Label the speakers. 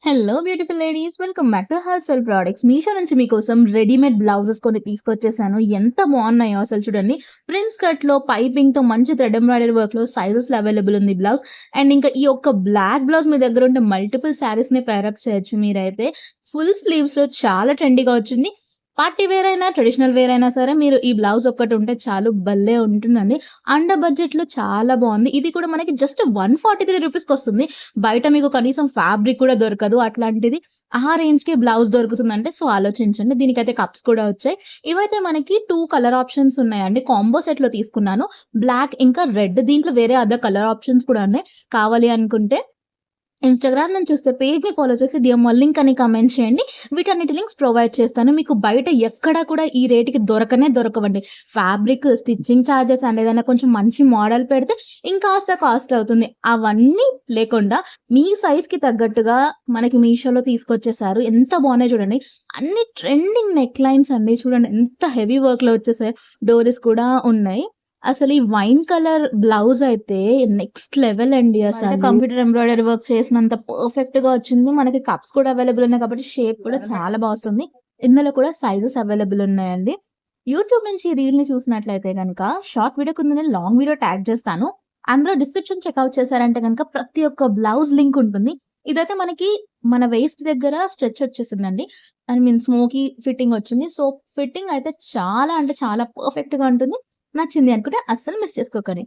Speaker 1: Hello beautiful ladies, welcome back to health products. Meesho నుంచి మీకోసం readymade blouses కొన్ని తీసుకొచ్చేసాను. ఎంత బాగున్నాయో అసలు చూడండి. ప్రిన్స్ కట్ లో పైపింగ్ తో మంచి థ్రెడ్ ఎంబ్రాయిడరీ వర్క్ లో సైజెస్ అవైలబుల్ ఉంది బ్లౌజ్. అండ్ ఇంకా ఈ ఒక్క బ్లాక్ బ్లౌజ్ మీ దగ్గర ఉంటే మల్టిపుల్ శారీస్ ని పేరప్ చేయొచ్చు. మీరైతే ఫుల్ స్లీవ్స్ లో చాలా ట్రెండీగా వచ్చింది. పార్టీ వేర్ అయినా ట్రెడిషనల్ వేర్ అయినా సరే మీరు ఈ బ్లౌజ్ ఒక్కటి ఉంటే చాలు, భలే ఉంటుందండి. అండర్ బడ్జెట్ లో చాలా బాగుంది. ఇది కూడా మనకి జస్ట్ 143 రూపీస్కి వస్తుంది. బయట మీకు కనీసం ఫ్యాబ్రిక్ కూడా దొరకదు. అట్లాంటిది ఆ రేంజ్‌కి బ్లౌజ్ దొరుకుతుందంటే సో ఆలోచించండి. దీనికైతే కప్స్ కూడా వచ్చాయి. ఇవైతే మనకి 2 కలర్ ఆప్షన్స్ ఉన్నాయండి. కాంబో సెట్‌లో తీసుకున్నాను. బ్లాక్ ఇంకా రెడ్. దీంట్లో వేరే అదర్ కలర్ ఆప్షన్స్ కూడా ఉన్నాయి. కావాలి అనుకుంటే ఇన్‌స్టాగ్రామ్ నుంచి చూస్తే పేజ్‌ని ఫాలో చేసి డీఎంఓ లింక్ అని కామెంట్ చేయండి. వీటన్నిటి లింక్స్ ప్రొవైడ్ చేస్తాను. మీకు బయట ఎక్కడ కూడా ఈ రేట్‌కి దొరకవండి. ఫ్యాబ్రిక్, స్టిచ్చింగ్ చార్జెస్ అండ్ ఏదైనా కొంచెం మంచి మోడల్ పెడితే ఇంకాస్త కాస్ట్ అవుతుంది. అవన్నీ లేకుండా మీ సైజ్‌కి తగ్గట్టుగా మనకి మీషోలో తీసుకొచ్చేసారు. ఎంత బాగున్నాయో చూడండి. అన్ని ట్రెండింగ్ నెక్ లైన్స్ అండి. చూడండి ఎంత హెవీ వర్క్‌లో వచ్చేసాయి. డోరీస్ కూడా ఉన్నాయి. అసలు ఈ వైన్ కలర్ బ్లౌజ్ అయితే నెక్స్ట్ లెవెల్ అండి అసలు. కంప్యూటర్ ఎంబ్రాయిడరీ వర్క్ చేసినంత పర్ఫెక్ట్‌గా వచ్చింది. మనకి కప్స్ కూడా అవైలబుల్ ఉన్నాయి కాబట్టి షేప్ కూడా చాలా బా వస్తుంది. ఇందులో కూడా సైజెస్ అవైలబుల్ ఉన్నాయండి. యూట్యూబ్ నుంచి రీల్‌ని చూసినట్లయితే గనక షార్ట్ వీడియో కింద నేను లాంగ్ వీడియో ట్యాగ్ చేస్తాను. అందులో డిస్క్రిప్షన్ చెక్‌ఔట్ చేశారంటే గనక ప్రతి ఒక్క బ్లౌజ్ లింక్ ఉంటుంది. ఇదైతే మనకి మన వేస్ట్ దగ్గర స్ట్రెచ్ వచ్చేసిందండి. ఐ మీన్ స్మోకీ ఫిట్టింగ్ వచ్చింది. సో, ఫిట్టింగ్ అయితే చాలా అంటే చాలా పర్ఫెక్ట్‌గా ఉంటుంది. నచ్చింది అనుకుంటే అస్సలు మిస్ చేసుకోకండి.